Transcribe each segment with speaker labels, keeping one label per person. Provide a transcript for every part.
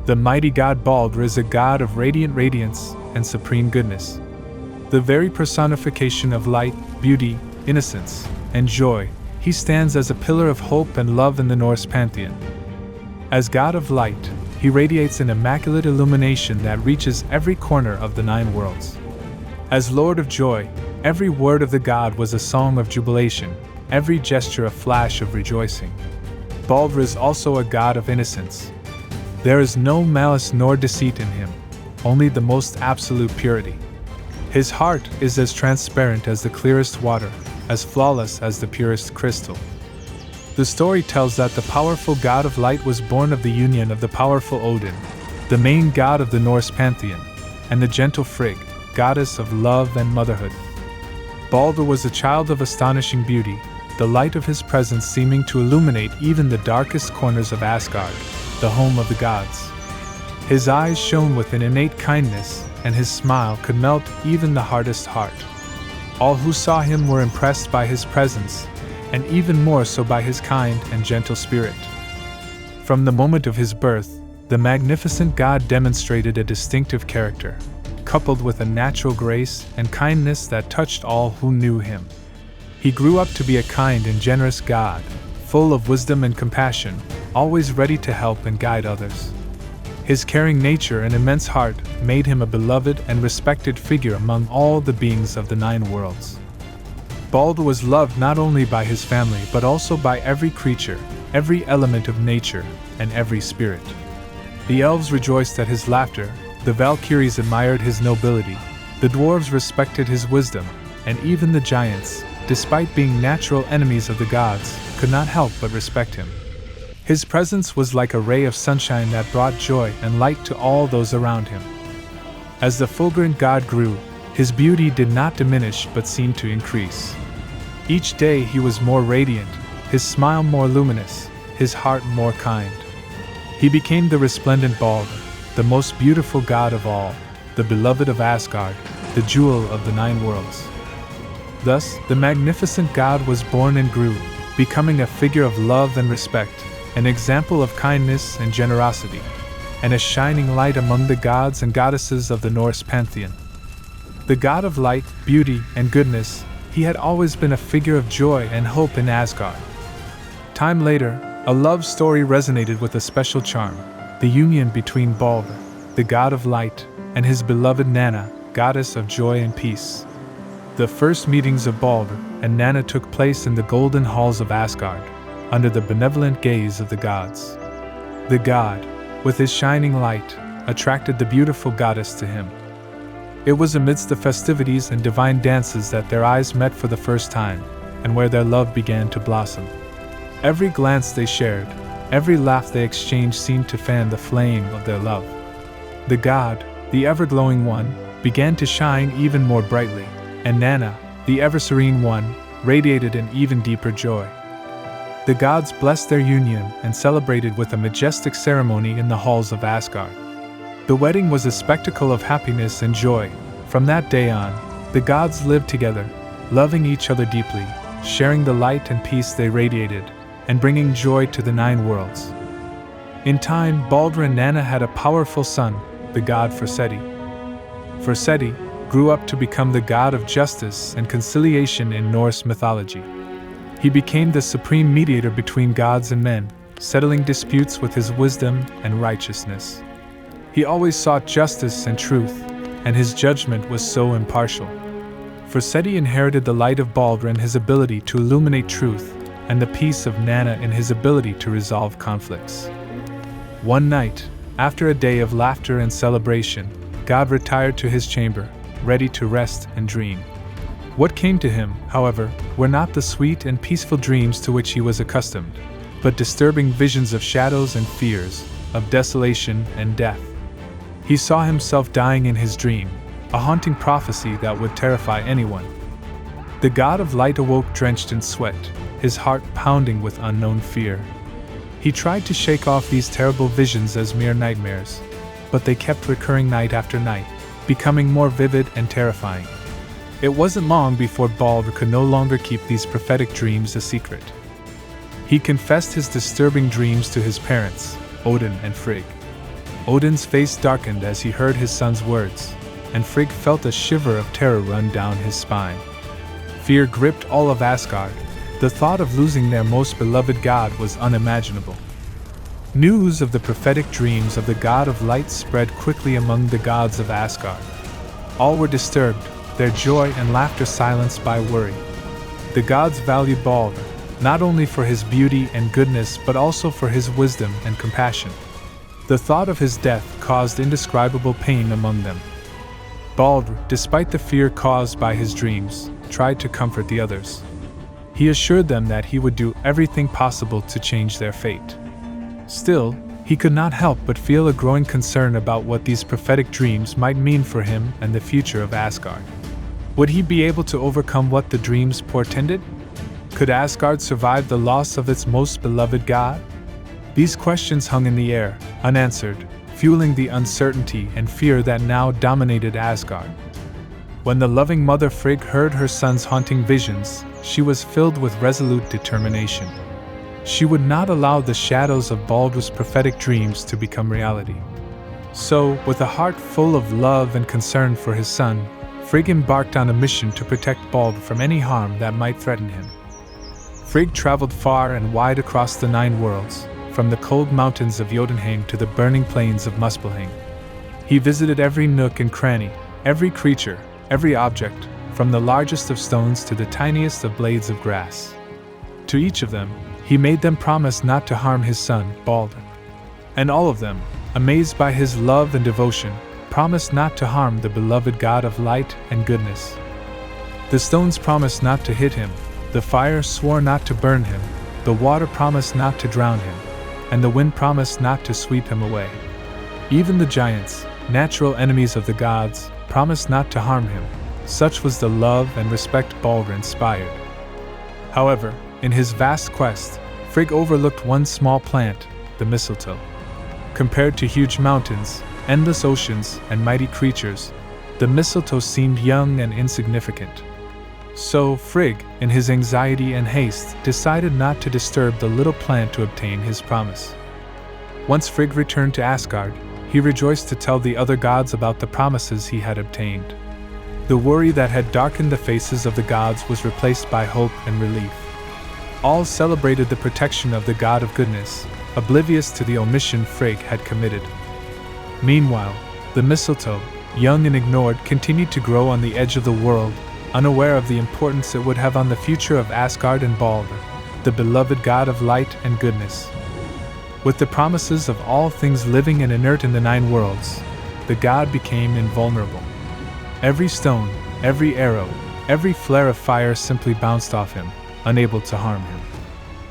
Speaker 1: The mighty god Baldur is a god of radiant radiance and supreme goodness. The very personification of light, beauty, innocence, and joy, he stands as a pillar of hope and love in the Norse pantheon. As god of light, he radiates an immaculate illumination that reaches every corner of the 9 worlds. As lord of joy, every word of the god was a song of jubilation, every gesture a flash of rejoicing. Baldur is also a god of innocence. There is no malice nor deceit in him, only the most absolute purity. His heart is as transparent as the clearest water, as flawless as the purest crystal. The story tells that the powerful god of light was born of the union of the powerful Odin, the main god of the Norse pantheon, and the gentle Frigg, goddess of love and motherhood. Baldur was a child of astonishing beauty, the light of his presence seeming to illuminate even the darkest corners of Asgard, the home of the gods. His eyes shone with an innate kindness, and his smile could melt even the hardest heart. All who saw him were impressed by his presence, and even more so by his kind and gentle spirit. From the moment of his birth, the magnificent god demonstrated a distinctive character, coupled with a natural grace and kindness that touched all who knew him. He grew up to be a kind and generous god, full of wisdom and compassion, always ready to help and guide others. His caring nature and immense heart made him a beloved and respected figure among all the beings of the 9 worlds. Baldur was loved not only by his family but also by every creature, every element of nature, and every spirit. The elves rejoiced at his laughter, the Valkyries admired his nobility, the dwarves respected his wisdom, and even the giants, despite being natural enemies of the gods, could not help but respect him. His presence was like a ray of sunshine that brought joy and light to all those around him. As the fulgurant god grew, his beauty did not diminish but seemed to increase. Each day he was more radiant, his smile more luminous, his heart more kind. He became the resplendent Baldur, the most beautiful god of all, the beloved of Asgard, the jewel of the 9 worlds. Thus, the magnificent god was born and grew, becoming a figure of love and respect, an example of kindness and generosity, and a shining light among the gods and goddesses of the Norse pantheon. The god of light, beauty, and goodness, he had always been a figure of joy and hope in Asgard. Time later, a love story resonated with a special charm, the union between Baldur, the god of light, and his beloved Nanna, goddess of joy and peace. The first meetings of Baldur and Nanna took place in the golden halls of Asgard, under the benevolent gaze of the gods. The god, with his shining light, attracted the beautiful goddess to him. It was amidst the festivities and divine dances that their eyes met for the first time, and where their love began to blossom. Every glance they shared, every laugh they exchanged seemed to fan the flame of their love. The god, the ever-glowing one, began to shine even more brightly, and Nanna, the ever-serene one, radiated an even deeper joy. The gods blessed their union and celebrated with a majestic ceremony in the halls of Asgard. The wedding was a spectacle of happiness and joy. From that day on, the gods lived together, loving each other deeply, sharing the light and peace they radiated, and bringing joy to the 9 worlds. In time, Baldur and Nanna had a powerful son, the god Forseti. Forseti grew up to become the god of justice and conciliation in Norse mythology. He became the supreme mediator between gods and men, settling disputes with his wisdom and righteousness. He always sought justice and truth, and his judgment was so impartial. Forseti inherited the light of Baldur in his ability to illuminate truth, and the peace of Nanna in his ability to resolve conflicts. One night, after a day of laughter and celebration, God retired to his chamber, ready to rest and dream. What came to him, however, were not the sweet and peaceful dreams to which he was accustomed, but disturbing visions of shadows and fears, of desolation and death. He saw himself dying in his dream, a haunting prophecy that would terrify anyone. The god of light awoke drenched in sweat, his heart pounding with unknown fear. He tried to shake off these terrible visions as mere nightmares, but they kept recurring night after night, becoming more vivid and terrifying. It wasn't long before Baldur could no longer keep these prophetic dreams a secret. He confessed his disturbing dreams to his parents, Odin and Frigg. Odin's face darkened as he heard his son's words, and Frigg felt a shiver of terror run down his spine. Fear gripped all of Asgard. The thought of losing their most beloved god was unimaginable. News of the prophetic dreams of the god of light spread quickly among the gods of Asgard. All were disturbed, their joy and laughter silenced by worry. The gods valued Baldur, not only for his beauty and goodness but also for his wisdom and compassion. The thought of his death caused indescribable pain among them. Baldur, despite the fear caused by his dreams, tried to comfort the others. He assured them that he would do everything possible to change their fate. Still, he could not help but feel a growing concern about what these prophetic dreams might mean for him and the future of Asgard. Would he be able to overcome what the dreams portended? Could Asgard survive the loss of its most beloved god? These questions hung in the air, unanswered, fueling the uncertainty and fear that now dominated Asgard. When the loving mother Frigg heard her son's haunting visions, she was filled with resolute determination. She would not allow the shadows of Baldur's prophetic dreams to become reality. So, with a heart full of love and concern for his son, Frigg embarked on a mission to protect Baldur from any harm that might threaten him. Frigg traveled far and wide across the 9 worlds, from the cold mountains of Jotunheim to the burning plains of Muspelheim. He visited every nook and cranny, every creature, every object, from the largest of stones to the tiniest of blades of grass. To each of them, he made them promise not to harm his son, Baldur. And all of them, amazed by his love and devotion, promised not to harm the beloved god of light and goodness. The stones promised not to hit him, the fire swore not to burn him, the water promised not to drown him, and the wind promised not to sweep him away. Even the giants, natural enemies of the gods, promised not to harm him. Such was the love and respect Baldur inspired. However, in his vast quest, Frigg overlooked one small plant, the mistletoe. Compared to huge mountains, endless oceans, and mighty creatures, the mistletoe seemed young and insignificant. So Frigg, in his anxiety and haste, decided not to disturb the little plant to obtain his promise. Once Frigg returned to Asgard, he rejoiced to tell the other gods about the promises he had obtained. The worry that had darkened the faces of the gods was replaced by hope and relief. All celebrated the protection of the god of goodness, oblivious to the omission Frigg had committed. Meanwhile, the mistletoe, young and ignored, continued to grow on the edge of the world, unaware of the importance it would have on the future of Asgard and Baldur, the beloved god of light and goodness. With the promises of all things living and inert in the 9 worlds, the god became invulnerable. Every stone, every arrow, every flare of fire simply bounced off him, unable to harm him.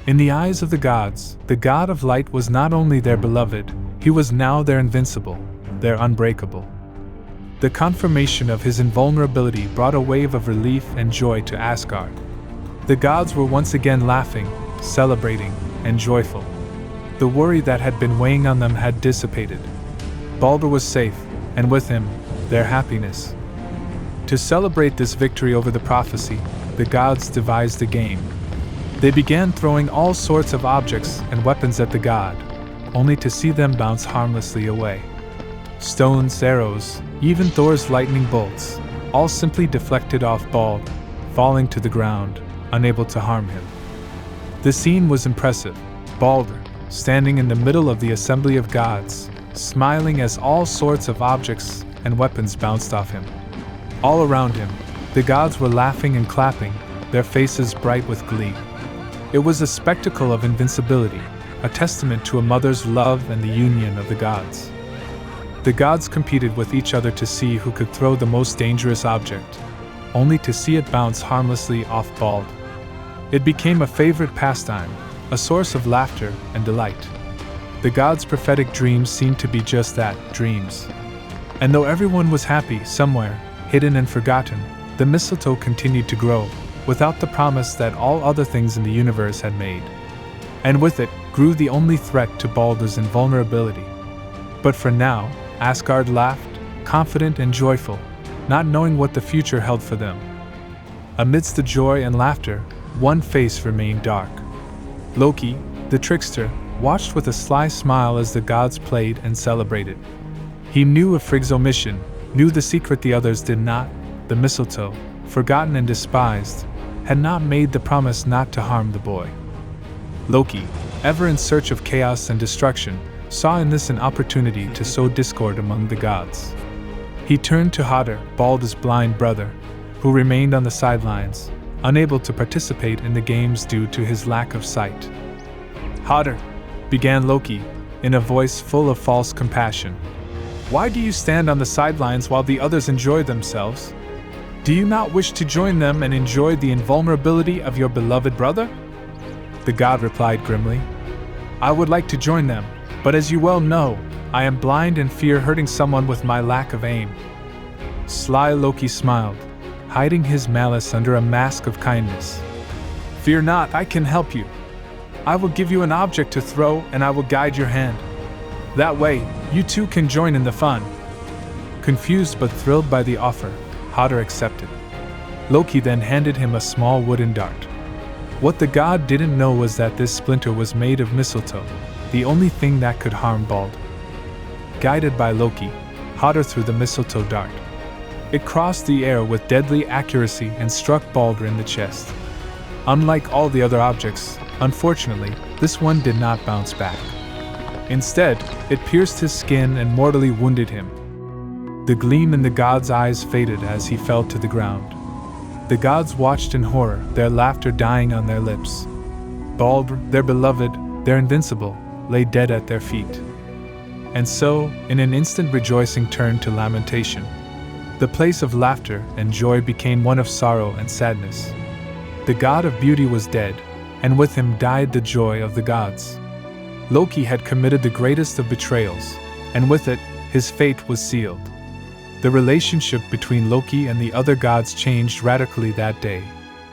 Speaker 1: In the eyes of the gods, the god of light was not only their beloved, he was now their invincible, their unbreakable. The confirmation of his invulnerability brought a wave of relief and joy to Asgard. The gods were once again laughing, celebrating, and joyful. The worry that had been weighing on them had dissipated. Baldur was safe, and with him, their happiness. To celebrate this victory over the prophecy, the gods devised a game. They began throwing all sorts of objects and weapons at the god, only to see them bounce harmlessly away. Stones, arrows, even Thor's lightning bolts, all simply deflected off Baldur, falling to the ground, unable to harm him. The scene was impressive. Baldur, standing in the middle of the assembly of gods, smiling as all sorts of objects and weapons bounced off him. All around him, the gods were laughing and clapping, their faces bright with glee. It was a spectacle of invincibility, a testament to a mother's love and the union of the gods. The gods competed with each other to see who could throw the most dangerous object, only to see it bounce harmlessly off Baldur. It became a favorite pastime, a source of laughter and delight. The gods' prophetic dreams seemed to be just that, dreams. And though everyone was happy somewhere, hidden and forgotten, the mistletoe continued to grow, without the promise that all other things in the universe had made. And with it grew the only threat to Baldur's invulnerability. But for now, Asgard laughed, confident and joyful, not knowing what the future held for them. Amidst the joy and laughter, one face remained dark. Loki, the trickster, watched with a sly smile as the gods played and celebrated. He knew of Frigg's omission, knew the secret the others did not. The mistletoe, forgotten and despised, had not made the promise not to harm the boy. Loki, ever in search of chaos and destruction, saw in this an opportunity to sow discord among the gods. He turned to Hother, Baldur's blind brother, who remained on the sidelines, unable to participate in the games due to his lack of sight. "Hother," began Loki, in a voice full of false compassion, "why do you stand on the sidelines while the others enjoy themselves? Do you not wish to join them and enjoy the invulnerability of your beloved brother?" The god replied grimly, "I would like to join them, but as you well know, I am blind and fear hurting someone with my lack of aim." Sly Loki smiled, hiding his malice under a mask of kindness. "Fear not, I can help you. I will give you an object to throw and I will guide your hand. That way, you too can join in the fun." Confused but thrilled by the offer, Hother accepted. Loki then handed him a small wooden dart. What the god didn't know was that this splinter was made of mistletoe, the only thing that could harm Baldur. Guided by Loki, Hother threw the mistletoe dart. It crossed the air with deadly accuracy and struck Baldur in the chest. Unlike all the other objects, unfortunately, this one did not bounce back. Instead, it pierced his skin and mortally wounded him. The gleam in the god's eyes faded as he fell to the ground. The gods watched in horror, their laughter dying on their lips. Baldur, their beloved, their invincible, lay dead at their feet. And so, in an instant, rejoicing turned to lamentation. The place of laughter and joy became one of sorrow and sadness. The god of beauty was dead, and with him died the joy of the gods. Loki had committed the greatest of betrayals, and with it, his fate was sealed. The relationship between Loki and the other gods changed radically that day,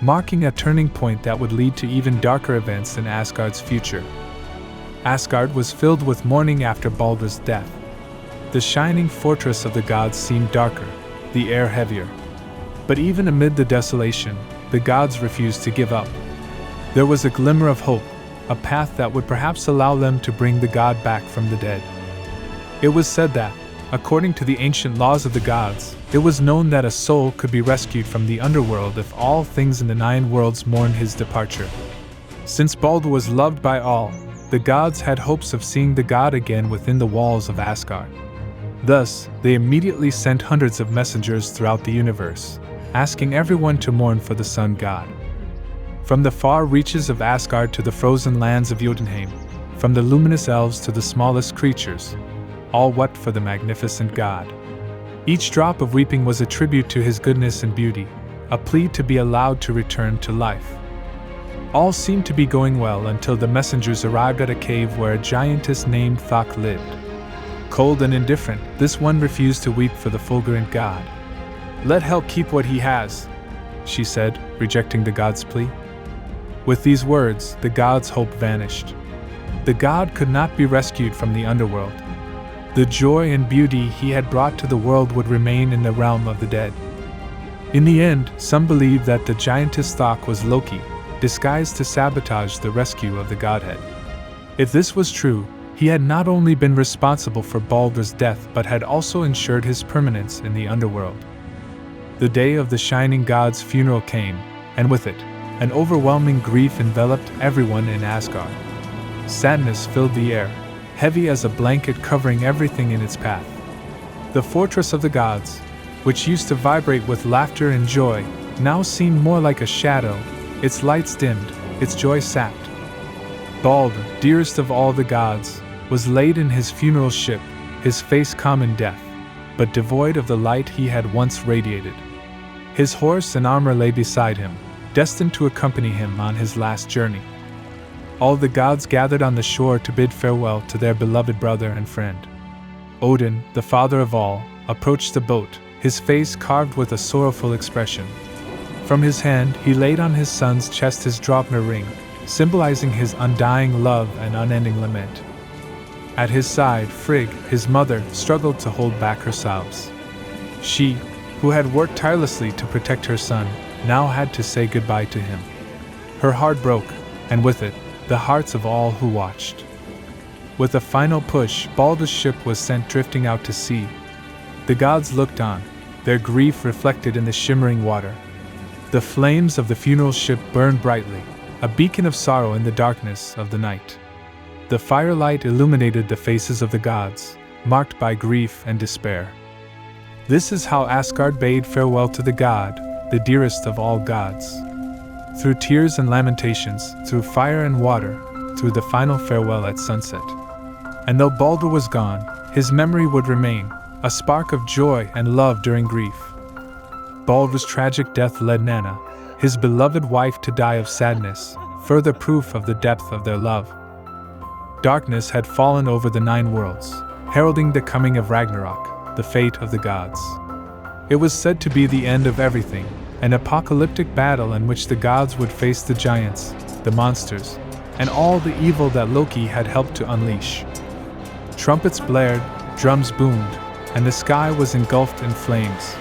Speaker 1: marking a turning point that would lead to even darker events in Asgard's future. Asgard was filled with mourning after Baldur's death. The shining fortress of the gods seemed darker, the air heavier. But even amid the desolation, the gods refused to give up. There was a glimmer of hope, a path that would perhaps allow them to bring the god back from the dead. It was said that, according to the ancient laws of the gods, it was known that a soul could be rescued from the underworld if all things in the 9 worlds mourned his departure. Since Baldur was loved by all, the gods had hopes of seeing the god again within the walls of Asgard. Thus, they immediately sent hundreds of messengers throughout the universe, asking everyone to mourn for the sun god. From the far reaches of Asgard to the frozen lands of Jotunheim, from the luminous elves to the smallest creatures, all wept for the magnificent god. Each drop of weeping was a tribute to his goodness and beauty, a plea to be allowed to return to life. All seemed to be going well until the messengers arrived at a cave where a giantess named Thok lived. Cold and indifferent, this one refused to weep for the fulgurant god. "Let Hel keep what he has," she said, rejecting the god's plea. With these words, the god's hope vanished. The god could not be rescued from the underworld. The joy and beauty he had brought to the world would remain in the realm of the dead. In the end, some believed that the giantess Thok was Loki, disguised to sabotage the rescue of the godhead. If this was true, he had not only been responsible for Baldur's death but had also ensured his permanence in the underworld. The day of the shining god's funeral came, and with it, an overwhelming grief enveloped everyone in Asgard. Sadness filled the air, heavy as a blanket covering everything in its path. The fortress of the gods, which used to vibrate with laughter and joy, now seemed more like a shadow, its lights dimmed, its joy sapped. Baldur, dearest of all the gods, was laid in his funeral ship, his face calm in death, but devoid of the light he had once radiated. His horse and armor lay beside him, destined to accompany him on his last journey. All the gods gathered on the shore to bid farewell to their beloved brother and friend. Odin, the father of all, approached the boat, his face carved with a sorrowful expression. From his hand, he laid on his son's chest his Draupnir ring, symbolizing his undying love and unending lament. At his side, Frigg, his mother, struggled to hold back her sobs. She, who had worked tirelessly to protect her son, now had to say goodbye to him. Her heart broke, and with it, the hearts of all who watched. With a final push, Baldur's ship was sent drifting out to sea. The gods looked on, their grief reflected in the shimmering water. The flames of the funeral ship burned brightly, a beacon of sorrow in the darkness of the night. The firelight illuminated the faces of the gods, marked by grief and despair. This is how Asgard bade farewell to the god, the dearest of all gods. Through tears and lamentations, through fire and water, through the final farewell at sunset. And though Baldur was gone, his memory would remain, a spark of joy and love during grief. Baldur's tragic death led Nanna, his beloved wife, to die of sadness, further proof of the depth of their love. Darkness had fallen over the 9 worlds, heralding the coming of Ragnarok, the fate of the gods. It was said to be the end of everything, an apocalyptic battle in which the gods would face the giants, the monsters, and all the evil that Loki had helped to unleash. Trumpets blared, drums boomed, and the sky was engulfed in flames.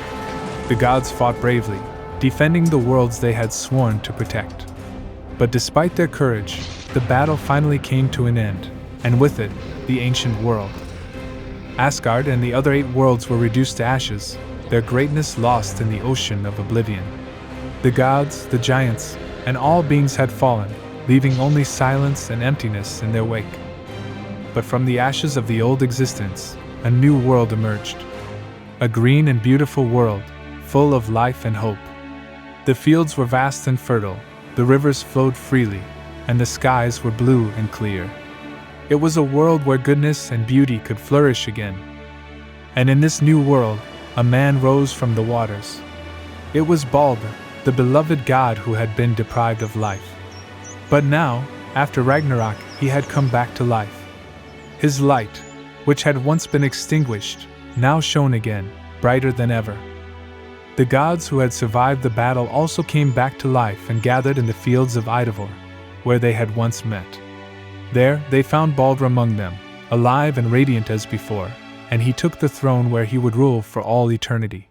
Speaker 1: The gods fought bravely, defending the worlds they had sworn to protect. But despite their courage, the battle finally came to an end, and with it, the ancient world. Asgard and the other 8 worlds were reduced to ashes, their greatness lost in the ocean of oblivion. The gods, the giants, and all beings had fallen, leaving only silence and emptiness in their wake. But from the ashes of the old existence, a new world emerged. A green and beautiful world, full of life and hope. The fields were vast and fertile, the rivers flowed freely, and the skies were blue and clear. It was a world where goodness and beauty could flourish again. And in this new world, a man rose from the waters. It was Baldur, the beloved god who had been deprived of life. But now, after Ragnarok, he had come back to life. His light, which had once been extinguished, now shone again, brighter than ever. The gods who had survived the battle also came back to life and gathered in the fields of Idavor, where they had once met. There, they found Baldur among them, alive and radiant as before, and he took the throne where he would rule for all eternity.